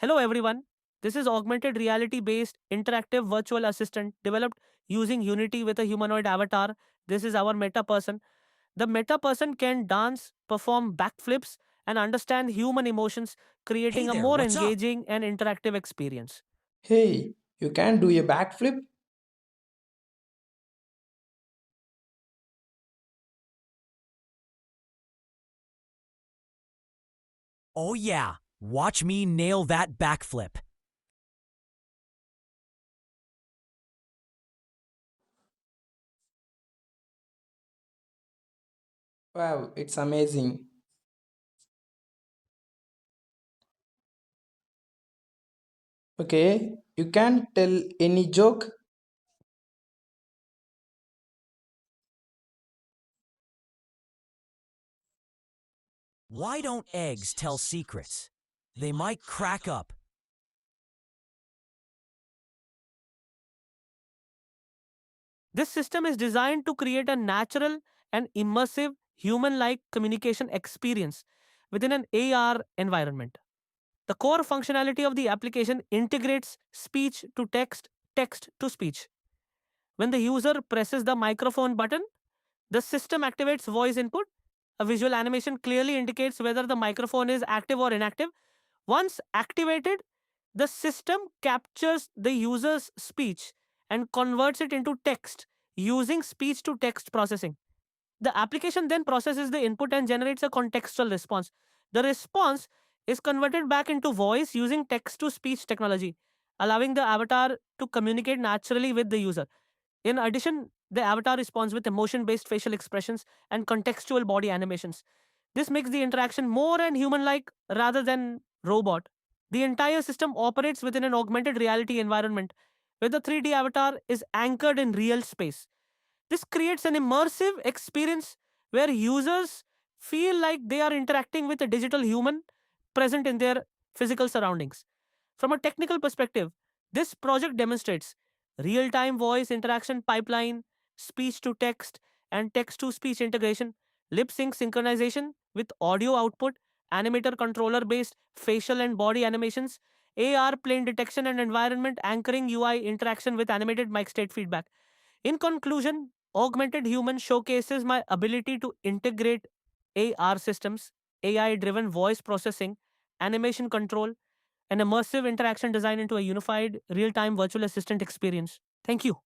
Hello, everyone. This is augmented reality based interactive virtual assistant developed using Unity with a humanoid avatar. This is our meta person. The meta person can dance, perform backflips, and understand human emotions, Hey creating a there, more what's up? engaging and interactive experience. Hey, you can do a backflip? Oh, yeah, watch me nail that backflip. Wow, it's amazing. Okay, you can tell any joke? Why don't eggs tell secrets? They might crack up. This system is designed to create a natural and immersive human like communication experience within an AR environment. The core functionality of the application integrates speech to text, text to speech. When the user presses the microphone button, the system activates voice input. A visual animation clearly indicates whether the microphone is active or inactive. Once activated, the system captures the user's speech and converts it into text using speech to text processing. The application then processes the input and generates a contextual response. The response is converted back into voice using text to speech technology, allowing the avatar to communicate naturally with the user. In addition, the avatar responds with emotion based facial expressions and contextual body animations. This makes the interaction more and human like rather than robot. The entire system operates within an augmented reality environment where the 3D avatar is anchored in real space. This creates an immersive experience where users feel like they are interacting with a digital human present in their physical surroundings. From a technical perspective, this project demonstrates real time voice interaction pipeline, speech to text, and text to speech integration, lip sync synchronization with audio output, animator controller based facial and body animations, AR plane detection and environment anchoring UI interaction with animated mic state feedback. In conclusion, Augmented Human showcases my ability to integrate AR systems, AI driven voice processing, animation control, and immersive interaction design into a unified real time virtual assistant experience. Thank you.